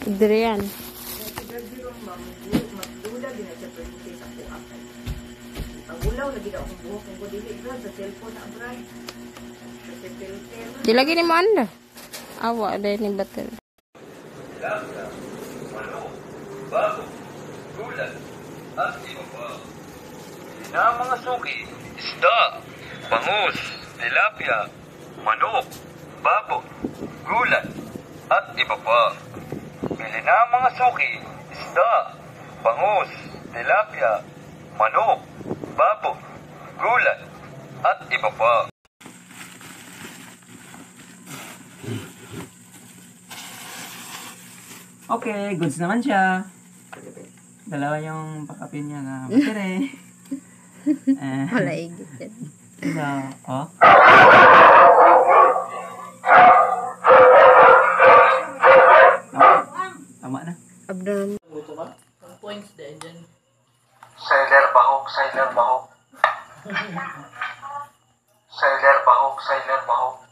Adrian. Magdula din na siya pwede sa buhak. Pagulaw lagi daw akong buhok. Kung dili sa cellphone na abray. Di lagi ni mo anda. Awa dahil ni batal. Tilapia, manok, bago, gulat, at iba pa. Bili na ang mga suki, isda, bangus, tilapia, manok, babo, gulat, at iba pa. Bili na ang mga suki, isda, bangus, tilapia, manok, babo, gulat, at iba pa. Okay, goods naman siya. Dalawa yung pakapin niya na battery. Wala igit yan. Isa, oh. Tama na. Abdomen. Points din dyan. Sailor bahok, sailor bahok. Sailor bahok, sailor bahok.